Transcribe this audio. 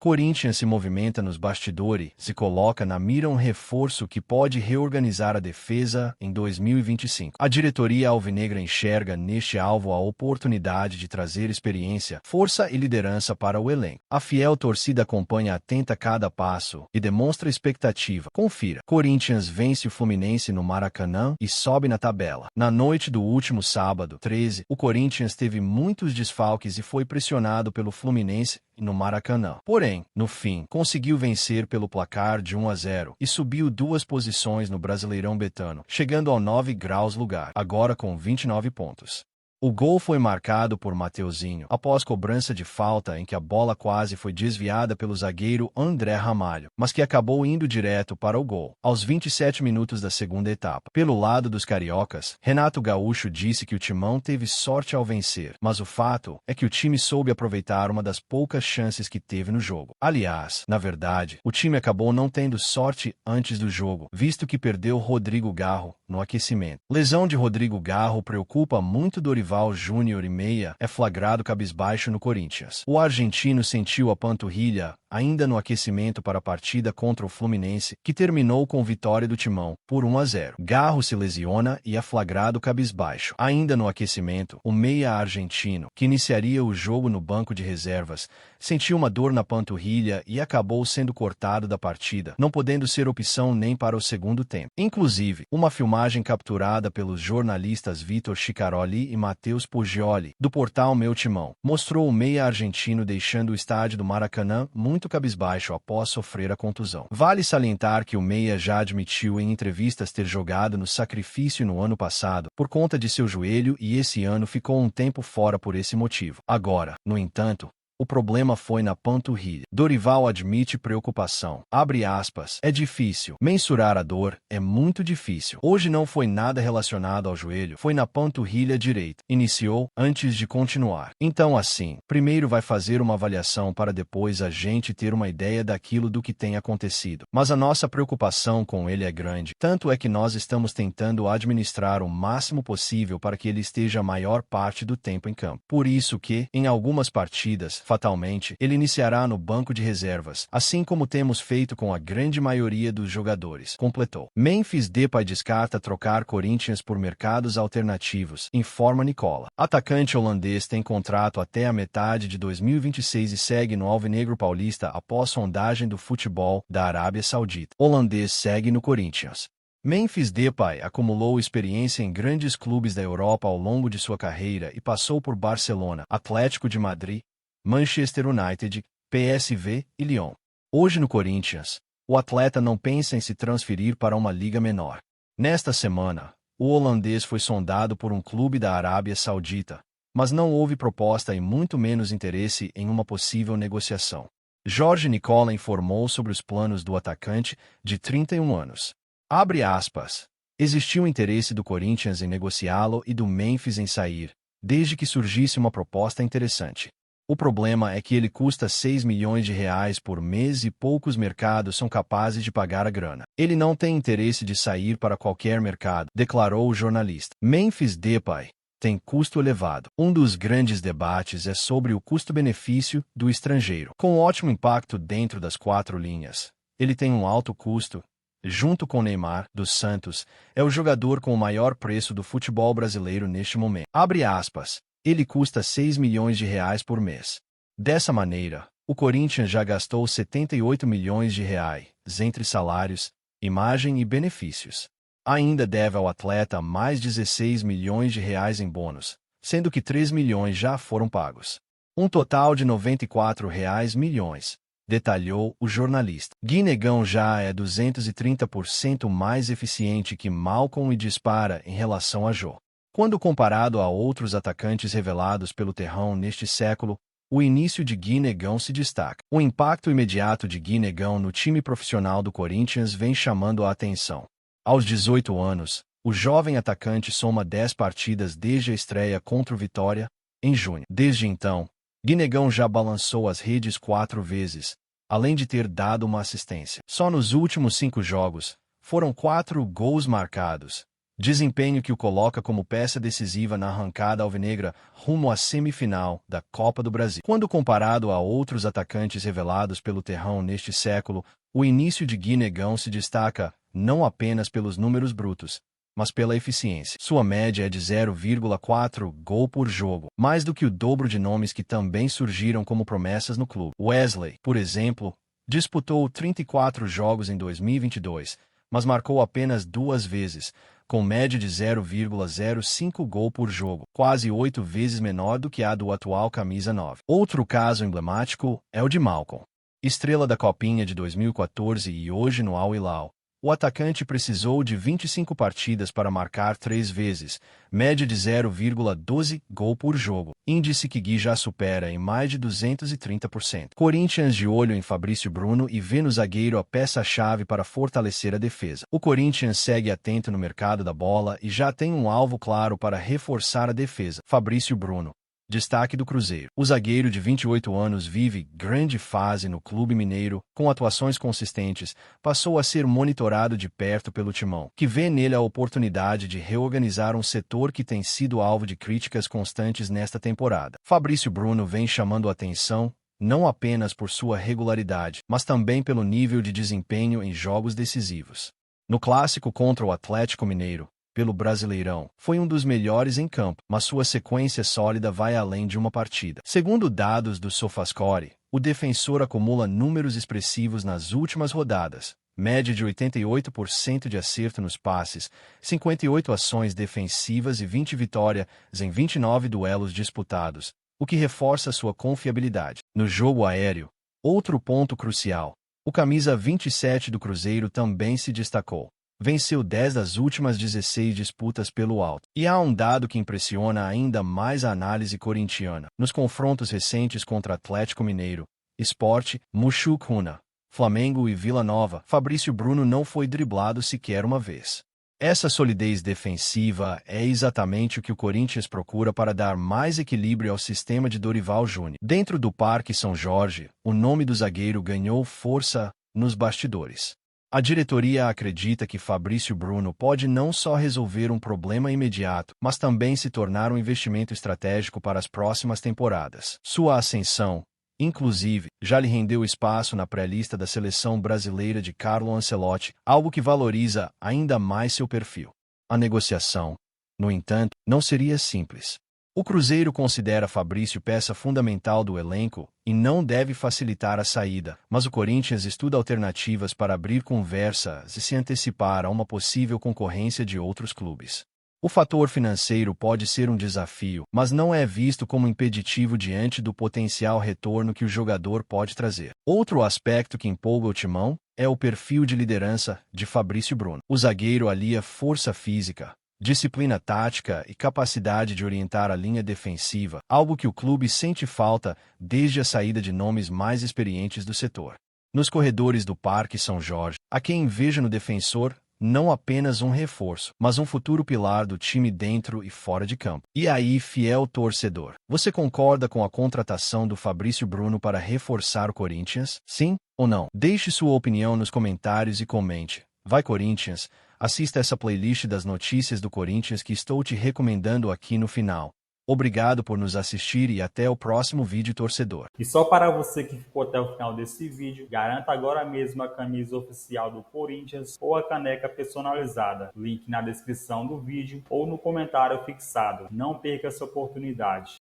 Corinthians se movimenta nos bastidores, se coloca na mira um reforço que pode reorganizar a defesa em 2025. A diretoria alvinegra enxerga neste alvo a oportunidade de trazer experiência, força e liderança para o elenco. A fiel torcida acompanha atenta cada passo e demonstra expectativa. Confira. Corinthians vence o Fluminense no Maracanã e sobe na tabela. Na noite do último sábado, 13, o Corinthians teve muitos desfalques e foi pressionado pelo Fluminense no Maracanã. Porém, no fim, conseguiu vencer pelo placar de 1-0 e subiu 2 posições no Brasileirão Betano, chegando ao 9 graus lugar, agora com 29 pontos. O gol foi marcado por Mateuzinho, após cobrança de falta em que a bola quase foi desviada pelo zagueiro André Ramalho, mas que acabou indo direto para o gol, aos 27 minutos da segunda etapa. Pelo lado dos cariocas, Renato Gaúcho disse que o Timão teve sorte ao vencer, mas o fato é que o time soube aproveitar uma das poucas chances que teve no jogo. Aliás, na verdade, o time acabou não tendo sorte antes do jogo, visto que perdeu Rodrigo Garro no aquecimento. Lesão de Rodrigo Garro preocupa muito Dorival Júnior e meia é flagrado cabisbaixo no Corinthians. O argentino sentiu a panturrilha ainda no aquecimento para a partida contra o Fluminense, que terminou com vitória do Timão, por 1-0. Garro se lesiona e é flagrado cabisbaixo. Ainda no aquecimento, o meia argentino, que iniciaria o jogo no banco de reservas, sentiu uma dor na panturrilha e acabou sendo cortado da partida, não podendo ser opção nem para o segundo tempo. Inclusive, uma filmagem capturada pelos jornalistas Vitor Chicaroli e Matheus Poggioli, do portal Meu Timão, mostrou o meia argentino deixando o estádio do Maracanã muito cabisbaixo após sofrer a contusão. Vale salientar que o meia já admitiu em entrevistas ter jogado no sacrifício no ano passado, por conta de seu joelho, e esse ano ficou um tempo fora por esse motivo. Agora, no entanto, o problema foi na panturrilha. Dorival admite preocupação. Abre aspas. É difícil. Mensurar a dor é muito difícil. Hoje não foi nada relacionado ao joelho, foi na panturrilha direita. Iniciou antes de continuar. Então assim, primeiro vai fazer uma avaliação para depois a gente ter uma ideia daquilo do que tem acontecido. Mas a nossa preocupação com ele é grande. Tanto é que nós estamos tentando administrar o máximo possível para que ele esteja a maior parte do tempo em campo. Por isso que, em algumas partidas, fatalmente, ele iniciará no banco de reservas, assim como temos feito com a grande maioria dos jogadores, completou. Memphis Depay descarta trocar Corinthians por mercados alternativos, informa Nicola. Atacante holandês tem contrato até a metade de 2026 e segue no Alvinegro Paulista após sondagem do futebol da Arábia Saudita. Holandês segue no Corinthians. Memphis Depay acumulou experiência em grandes clubes da Europa ao longo de sua carreira e passou por Barcelona, Atlético de Madrid, Manchester United, PSV e Lyon. Hoje no Corinthians, o atleta não pensa em se transferir para uma liga menor. Nesta semana, o holandês foi sondado por um clube da Arábia Saudita, mas não houve proposta e muito menos interesse em uma possível negociação. Jorge Nicola informou sobre os planos do atacante, de 31 anos. Abre aspas. Existiu interesse do Corinthians em negociá-lo e do Memphis em sair, desde que surgisse uma proposta interessante. O problema é que ele custa 6 milhões de reais por mês e poucos mercados são capazes de pagar a grana. Ele não tem interesse de sair para qualquer mercado, declarou o jornalista. Memphis Depay tem custo elevado. Um dos grandes debates é sobre o custo-benefício do estrangeiro. Com ótimo impacto dentro das 4 linhas, ele tem um alto custo. Junto com Neymar, dos Santos, é o jogador com o maior preço do futebol brasileiro neste momento. Abre aspas. Ele custa 6 milhões de reais por mês. Dessa maneira, o Corinthians já gastou 78 milhões de reais, entre salários, imagem e benefícios. Ainda deve ao atleta mais 16 milhões de reais em bônus, sendo que 3 milhões já foram pagos. Um total de 94 milhões, detalhou o jornalista. Guinegão já é 230% mais eficiente que Malcom e dispara em relação a Jô. Quando comparado a outros atacantes revelados pelo terrão neste século, o início de Guinegão se destaca. O impacto imediato de Guinegão no time profissional do Corinthians vem chamando a atenção. Aos 18 anos, o jovem atacante soma 10 partidas desde a estreia contra o Vitória, em junho. Desde então, Guinegão já balançou as redes 4 vezes, além de ter dado uma assistência. Só nos últimos 5 jogos, foram 4 gols marcados, desempenho que o coloca como peça decisiva na arrancada alvinegra rumo à semifinal da Copa do Brasil. Quando comparado a outros atacantes revelados pelo terrão neste século, o início de Gui Negão se destaca não apenas pelos números brutos, mas pela eficiência. Sua média é de 0,4 gol por jogo, mais do que o dobro de nomes que também surgiram como promessas no clube. Wesley, por exemplo, disputou 34 jogos em 2022, mas marcou apenas 2 vezes, com média de 0,05 gol por jogo, quase 8 vezes menor do que a do atual camisa 9. Outro caso emblemático é o de Malcom, estrela da Copinha de 2014 e hoje no Al Hilal. O atacante precisou de 25 partidas para marcar 3 vezes, média de 0,12 gol por jogo, índice que Gui já supera em mais de 230%. Corinthians de olho em Fabrício Bruno e vê no zagueiro a peça-chave para fortalecer a defesa. O Corinthians segue atento no mercado da bola e já tem um alvo claro para reforçar a defesa: Fabrício Bruno. Destaque do Cruzeiro. O zagueiro de 28 anos vive grande fase no clube mineiro, com atuações consistentes, passou a ser monitorado de perto pelo Timão, que vê nele a oportunidade de reorganizar um setor que tem sido alvo de críticas constantes nesta temporada. Fabrício Bruno vem chamando atenção, não apenas por sua regularidade, mas também pelo nível de desempenho em jogos decisivos. No clássico contra o Atlético Mineiro, pelo Brasileirão, foi um dos melhores em campo, mas sua sequência sólida vai além de uma partida. Segundo dados do SofaScore, o defensor acumula números expressivos nas últimas rodadas, média de 88% de acerto nos passes, 58 ações defensivas e 20 vitórias em 29 duelos disputados, o que reforça sua confiabilidade. No jogo aéreo, outro ponto crucial, o camisa 27 do Cruzeiro também se destacou. Venceu 10 das últimas 16 disputas pelo alto. E há um dado que impressiona ainda mais a análise corintiana. Nos confrontos recentes contra Atlético Mineiro, Sport, Muxucuna, Flamengo e Vila Nova, Fabrício Bruno não foi driblado sequer uma vez. Essa solidez defensiva é exatamente o que o Corinthians procura para dar mais equilíbrio ao sistema de Dorival Júnior. Dentro do Parque São Jorge, o nome do zagueiro ganhou força nos bastidores. A diretoria acredita que Fabrício Bruno pode não só resolver um problema imediato, mas também se tornar um investimento estratégico para as próximas temporadas. Sua ascensão, inclusive, já lhe rendeu espaço na pré-lista da seleção brasileira de Carlo Ancelotti, algo que valoriza ainda mais seu perfil. A negociação, no entanto, não seria simples. O Cruzeiro considera Fabrício peça fundamental do elenco e não deve facilitar a saída, mas o Corinthians estuda alternativas para abrir conversas e se antecipar a uma possível concorrência de outros clubes. O fator financeiro pode ser um desafio, mas não é visto como impeditivo diante do potencial retorno que o jogador pode trazer. Outro aspecto que empolga o Timão é o perfil de liderança de Fabrício Bruno. O zagueiro alia força física, disciplina tática e capacidade de orientar a linha defensiva, algo que o clube sente falta desde a saída de nomes mais experientes do setor. Nos corredores do Parque São Jorge, há quem veja no defensor não apenas um reforço, mas um futuro pilar do time dentro e fora de campo. E aí, fiel torcedor, você concorda com a contratação do Fabrício Bruno para reforçar o Corinthians? Sim ou não? Deixe sua opinião nos comentários e comente. Vai Corinthians! Assista essa playlist das notícias do Corinthians que estou te recomendando aqui no final. Obrigado por nos assistir e até o próximo vídeo, torcedor. E só para você que ficou até o final desse vídeo, garanta agora mesmo a camisa oficial do Corinthians ou a caneca personalizada. Link na descrição do vídeo ou no comentário fixado. Não perca essa oportunidade.